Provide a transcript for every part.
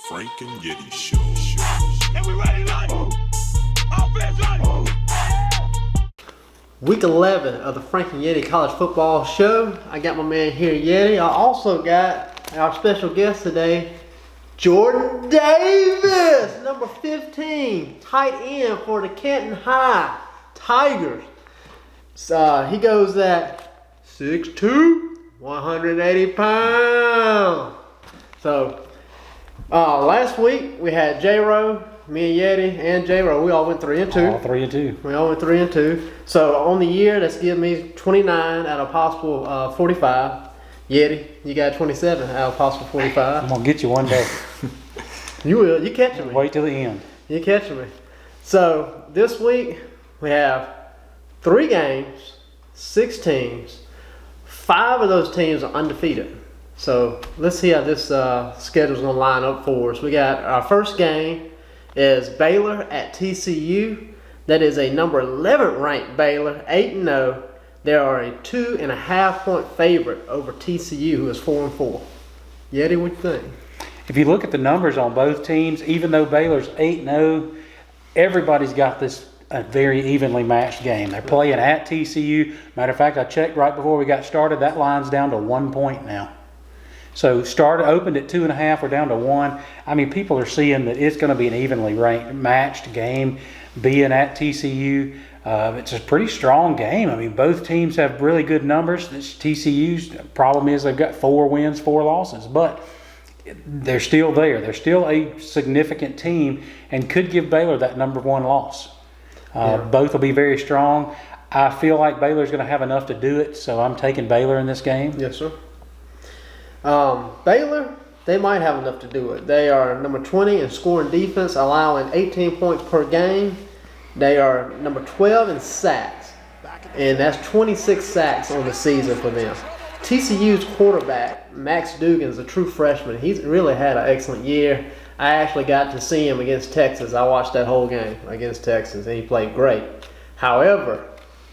Frank and Yeti Show. And we ready like offense like. Week 11 of the Frank and Yeti College Football Show. I got my man here, Yeti. I also got our special guest today, Jordan Davis, number 15, tight end for the Canton High Tigers. He goes at 6'2", 180 pounds. So, last week we had J-Ro, me and Yeti, and J-Ro. We all went 3-2. All 3-2. We all went 3-2. So on the year, that's giving me 29 out of possible 45. Yeti, you got 27 out of possible 45. I'm gonna get you one day. You will. You catching me. Wait till the end. You catching me. So this week we have 3 games, 6 teams. 5 of those teams are undefeated. So let's see how this schedule's gonna line up for us. We got our first game is Baylor at TCU. That is a number 11 ranked Baylor, 8-0. They are a 2.5 point favorite over TCU, who is 4-4. Yeti, what you think? If you look at the numbers on both teams, even though Baylor's 8-0, everybody's got this a very evenly matched game. They're playing at TCU. Matter of fact, I checked right before we got started. That line's down to 1 point now. So opened at 2.5, we're down to 1. I mean, people are seeing that it's going to be an evenly matched game, being at TCU. It's a pretty strong game. I mean, both teams have really good numbers. TCU's problem is they've got 4 wins, 4 losses, but they're still there. They're still a significant team and could give Baylor that number 1 loss. Both will be very strong. I feel like Baylor's going to have enough to do it, so I'm taking Baylor in this game. Yes, sir. Baylor, they might have enough to do it. They are number 20 in scoring defense, allowing 18 points per game. They are number 12 in sacks, and that's 26 sacks on the season for them. TCU's quarterback, Max Dugan's a true freshman. He's really had an excellent year. I actually got to see him against Texas. I watched that whole game against Texas, and he played great. However,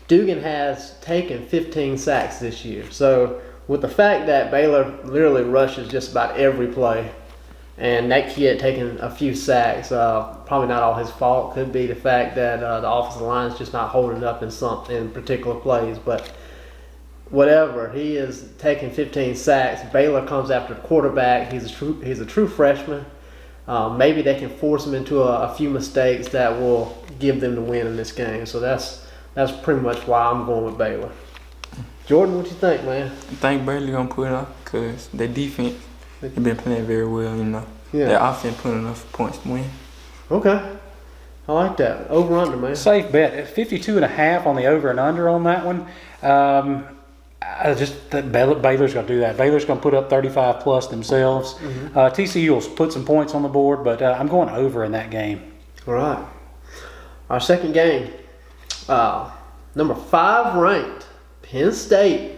Dugan has taken 15 sacks this year. So with the fact that Baylor literally rushes just about every play, and that kid taking a few sacks, probably not all his fault. Could be the fact that the offensive line is just not holding up in particular plays. But whatever, he is taking 15 sacks. Baylor comes after the quarterback. He's a true freshman. Maybe they can force him into a few mistakes that will give them the win in this game. So that's pretty much why I'm going with Baylor. Jordan, what you think, man? I think Baylor gonna put it off because their defense, they've been playing very well, you know. Yeah. Their offense putting enough points to win. Okay. I like that. Over under, man. Safe bet. At 52.5 on the over and under on that one. Baylor's going to do that. Baylor's going to put up 35 plus themselves. Mm-hmm. TCU will put some points on the board, but I'm going over in that game. All right. Our second game, number 5 ranked Penn State.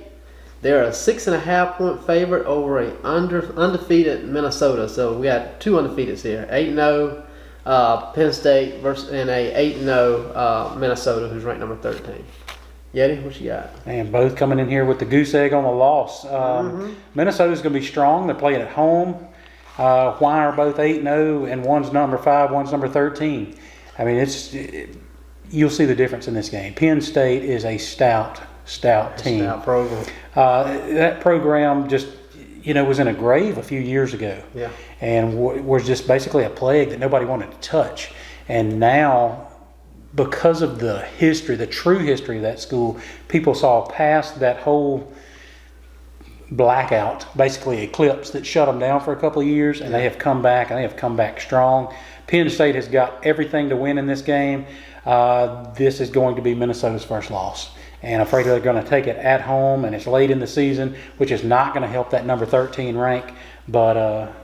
They're a 6.5 point favorite over a undefeated Minnesota. So we got 2 undefeateds here. 8-0 Penn State versus and a 8-0 Minnesota, who's ranked number 13. Yeti, what you got? And both coming in here with the goose egg on the loss. Minnesota's going to be strong. They're playing at home. Why are both 8-0 and one's number 5, one's number 13? I mean, you'll see the difference in this game. Penn State is a stout team. Stout program. That program just, was in a grave a few years ago. Yeah. And was just basically a plague that nobody wanted to touch. And now, because of the history, the true history of that school, people saw past that whole blackout, basically eclipse that shut them down for a couple of years, and they have come back, and they have come back strong. Penn State has got everything to win in this game. This is going to be Minnesota's first loss. And I'm afraid they're going to take it at home, and it's late in the season, which is not going to help that number 13 rank. But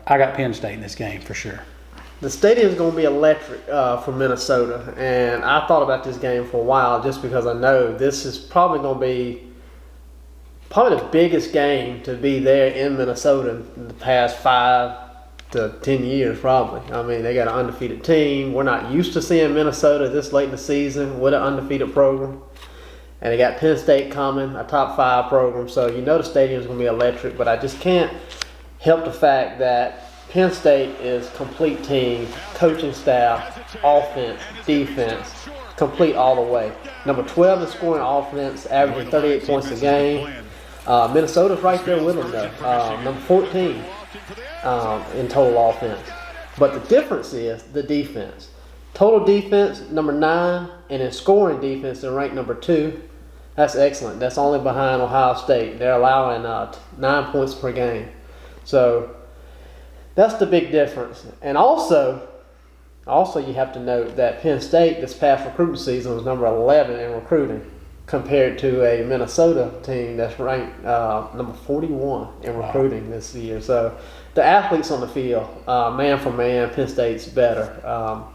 I got Penn State in this game for sure. The stadium's going to be electric for Minnesota, and I thought about this game for a while just because I know this is probably going to be the biggest game to be there in Minnesota in the past 5 to 10 years probably. I mean, they got an undefeated team. We're not used to seeing Minnesota this late in the season with an undefeated program. And they got Penn State coming, a top 5 program. So the stadium's going to be electric, but I just can't help the fact that Penn State is complete team, coaching staff, offense, defense, complete all the way. Number 12 in scoring offense, averaging 38 points a game. Minnesota's right there with them though. Number 14 in total offense. But the difference is the defense. Total defense, number 9, and in scoring defense, they're ranked number 2. That's excellent. That's only behind Ohio State. They're allowing 9 points per game. So that's the big difference. And also you have to note that Penn State this past recruiting season was number 11 in recruiting compared to a Minnesota team that's ranked number 41 in recruiting this year. So the athletes on the field, man for man, Penn State's better.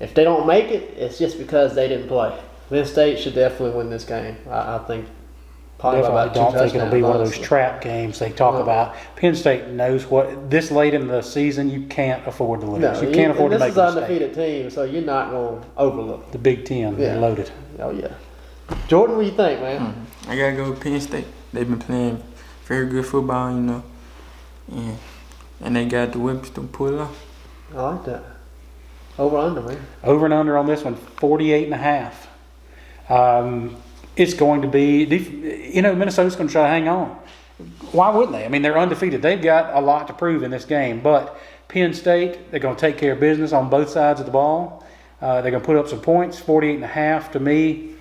If they don't make it, it's just because they didn't play. Penn State should definitely win this game. I think probably Definitely about 2 don't think touchdowns. it'll be one of those honestly. trap games they talk about. Penn State knows what this late in the season you can't afford to lose. No, you can't afford to this make is a an mistake. undefeated team, so you're not going to overlook. The Big Ten, Yeah. they're loaded. Oh yeah, Jordan, what do you think, man? I gotta go with Penn State. They've been playing very good football, you know, and they got the weapons to pull it off. I like that. Over under, man. Over and under on this one, 48.5. It's going to be, Minnesota's going to try to hang on. Why wouldn't they? I mean, they're undefeated. They've got a lot to prove in this game. But Penn State, they're going to take care of business on both sides of the ball. They're going to put up some points. 48.5 to me,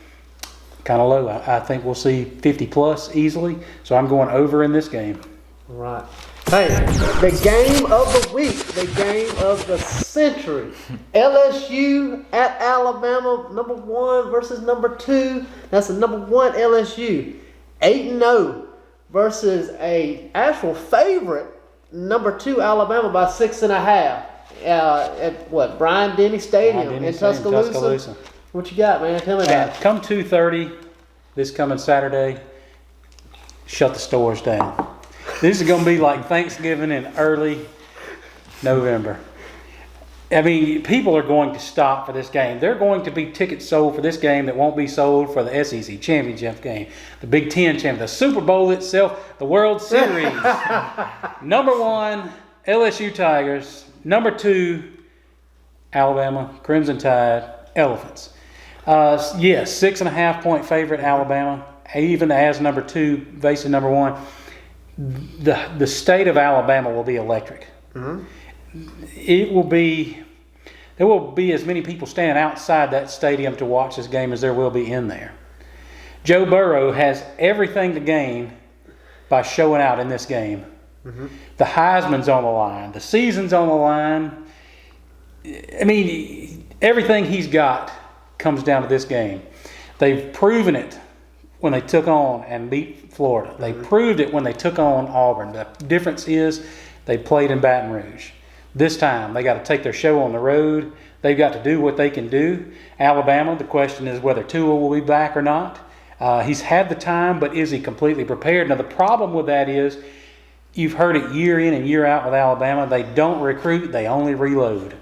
kind of low. I think we'll see 50 plus easily. So I'm going over in this game. All right. Hey, the game of the week, the game of the century. LSU at Alabama, number 1 versus number 2. That's the number 1 LSU. 8-0 versus a actual favorite, number 2 Alabama by 6.5. At what, Bryant Denny Stadium in Tuscaloosa? What you got, man? Tell me about it. Come 2:30 this coming Saturday, shut the stores down. This is going to be like Thanksgiving in early November. I mean, people are going to stop for this game. There are going to be tickets sold for this game that won't be sold for the SEC Championship game, the Big Ten Championship, the Super Bowl itself, the World Series. Number 1, LSU Tigers. Number 2, Alabama Crimson Tide Elephants. Yes, 6.5 point favorite Alabama, even as number 2 facing number 1. The state of Alabama will be electric. Mm-hmm. There will be as many people standing outside that stadium to watch this game as there will be in there. Joe Burrow has everything to gain by showing out in this game. Mm-hmm. The Heisman's on the line. The season's on the line. I mean, everything he's got comes down to this game. They've proven it when they took on and beat Florida. They proved it when they took on Auburn. The difference is they played in Baton Rouge. This time, they got to take their show on the road. They've got to do what they can do. Alabama, the question is whether Tua will be back or not. He's had the time, but is he completely prepared? Now, the problem with that is you've heard it year in and year out with Alabama. They don't recruit. They only reload.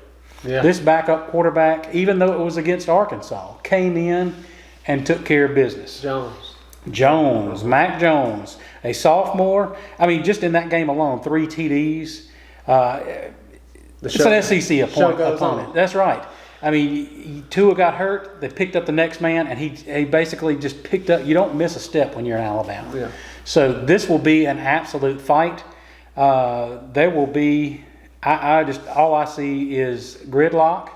Yeah. This backup quarterback, even though it was against Arkansas, came in and took care of business. Jones, Mac Jones, a sophomore. I mean, just in that game alone, 3 TDs. It's an SEC opponent. That's right. I mean, Tua got hurt. They picked up the next man, and he basically just picked up. You don't miss a step when you're in Alabama. Yeah. So this will be an absolute fight. There will be. All I see is gridlock.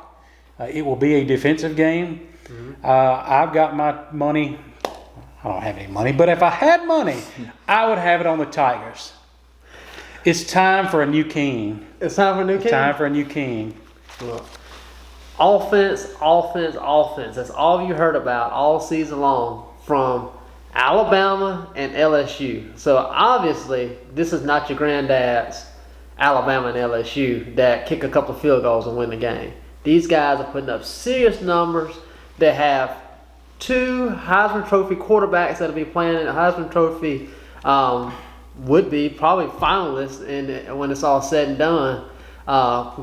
It will be a defensive game. Mm-hmm. I've got my money. I don't have any money, but if I had money, I would have it on the Tigers. It's time for a new king. It's time for a new king? Time for a new king. Look, offense. That's all you heard about all season long from Alabama and LSU. So obviously, this is not your granddad's Alabama and LSU that kick a couple of field goals and win the game. These guys are putting up serious numbers. They have 2 Heisman Trophy quarterbacks that'll be playing in the Heisman Trophy, would be probably finalists when it's all said and done,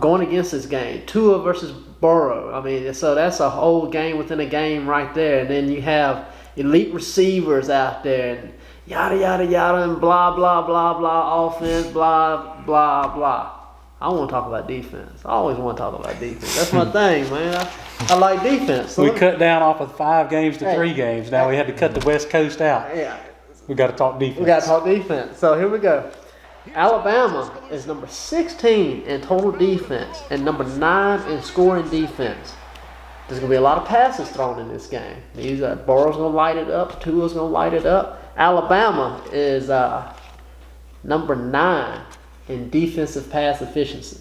going against this game. Tua versus Burrow. I mean, so that's a whole game within a game right there. And then you have elite receivers out there and yada, yada, yada, and blah, blah, blah, blah, offense, blah, blah, blah. I want to talk about defense. I always want to talk about defense. That's my thing, man. I like defense. So We cut down off of 5 games to 3 games. Now we had to cut the West Coast out. Yeah, We got to talk defense. we got to talk defense. So here we go. Alabama is number 16 in total defense and number 9 in scoring defense. There's going to be a lot of passes thrown in this game. Burrow's going to light it up. Tua's going to light it up. Alabama is number 9 in defensive pass efficiency.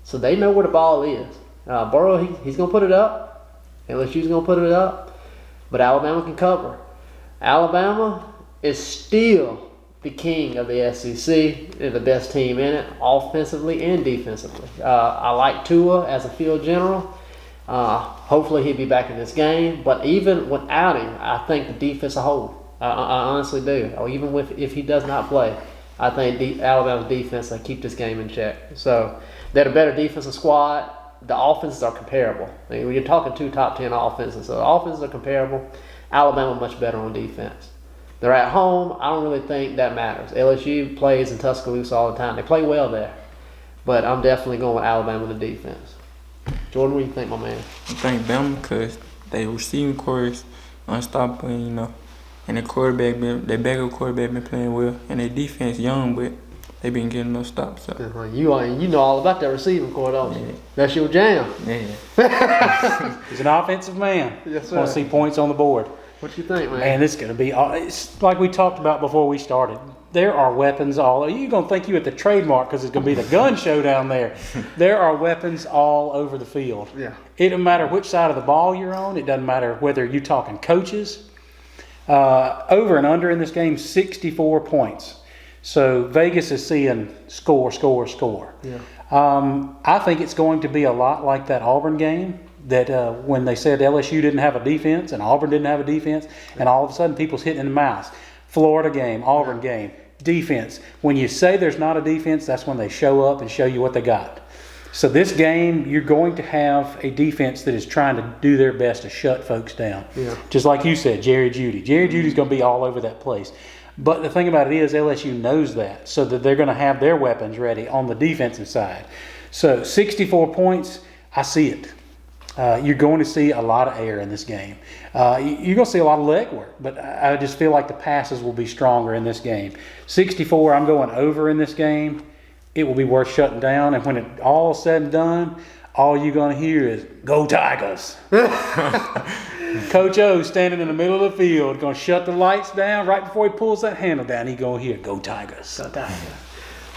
So they know where the ball is. Burrow, he's going to put it up. LSU's going to put it up. But Alabama can cover. Alabama is still the king of the SEC. They're the best team in it, offensively and defensively. I like Tua as a field general. Hopefully he'll be back in this game. But even without him, I think the defense will hold. I honestly do. Or even if he does not play, I think Alabama's defense will keep this game in check. So they're the better defensive squad. The offenses are comparable. I mean, when you're talking 2 top 10 offenses, so the offenses are comparable. Alabama much better on defense. They're at home. I don't really think that matters. LSU plays in Tuscaloosa all the time. They play well there. But I'm definitely going with Alabama with the defense. Jordan, what do you think, my man? I think Bama because they receiving core is unstoppable, you know. And their backup quarterback been playing well. And their defense young, but they been getting no stops. So. You know all about that receiving core, don't you? That's your jam. Yeah. He's an offensive man. Yes, sir. Want to see points on the board. What you think, man? Man, it's going to be, it's like we talked about before we started. There are weapons all, you're going to think you at the trademark because it's going to be the gun show down there. There are weapons all over the field. Yeah. It doesn't matter which side of the ball you're on. It doesn't matter whether you're talking coaches. Over and under in this game, 64 points. So Vegas is seeing score. Yeah. I think it's going to be a lot like that Auburn game that when they said LSU didn't have a defense and Auburn didn't have a defense, and all of a sudden people's hitting in the mouth. Florida game, Auburn game, defense. When you say there's not a defense, that's when they show up and show you what they got. So this game, you're going to have a defense that is trying to do their best to shut folks down. Yeah. Just like you said, Jerry Jeudy. Jerry Judy's going to be all over that place. But the thing about it is LSU knows that, so that they're going to have their weapons ready on the defensive side. So 64 points, I see it. You're going to see a lot of air in this game. You're going to see a lot of leg work, but I just feel like the passes will be stronger in this game. 64, I'm going over in this game. It will be worth shutting down, and when it all said and done, all you're going to hear is, "Go Tigers." Coach O standing in the middle of the field, going to shut the lights down. Right before he pulls that handle down, he's going to hear, "Go Tigers." Go Tigers.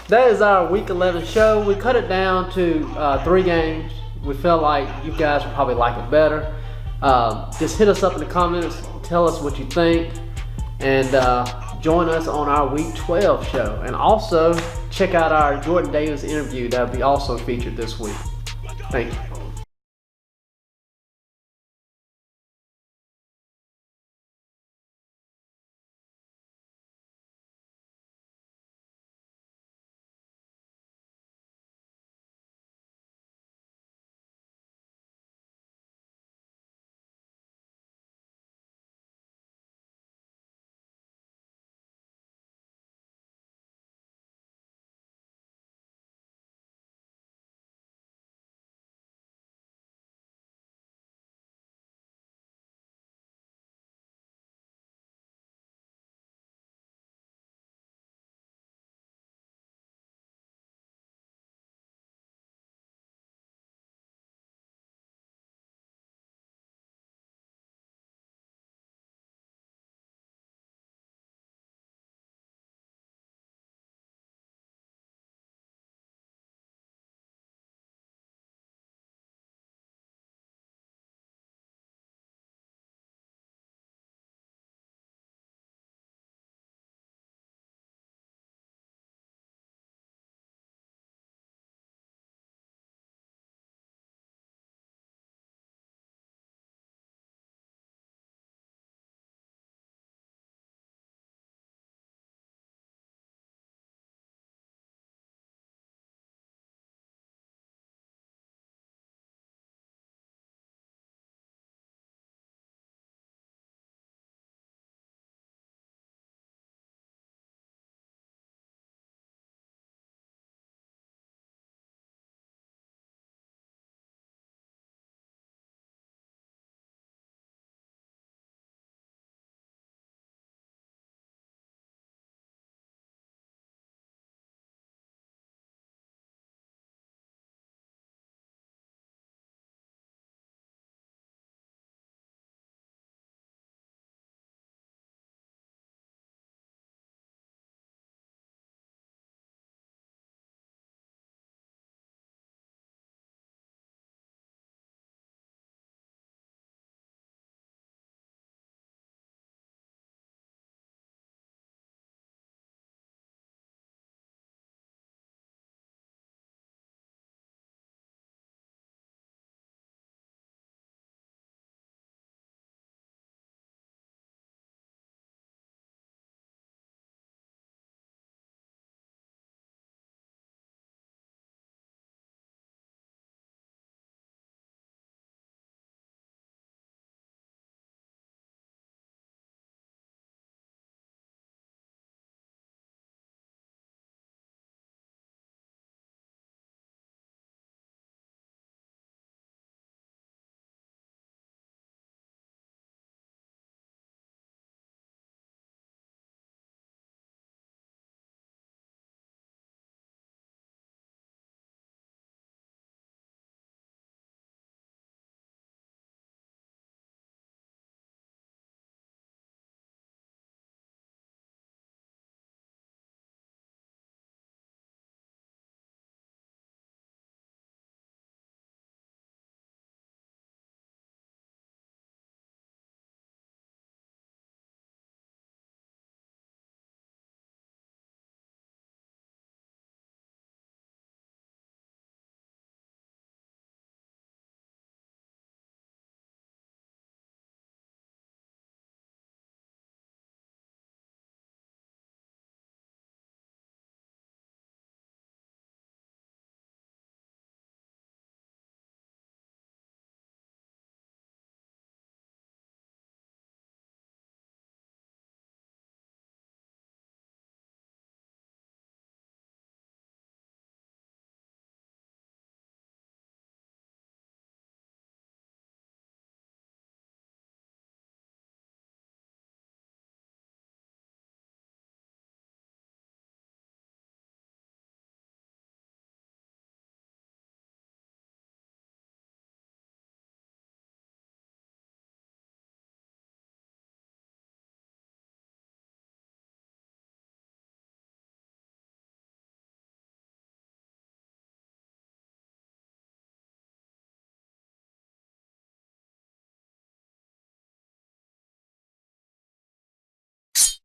That is our Week 11 show. We cut it down to 3 games. We felt like you guys would probably like it better. Just hit us up in the comments. Tell us what you think. And join us on our Week 12 show. And also, check out our Jordan Davis interview that will be also featured this week. Thank you.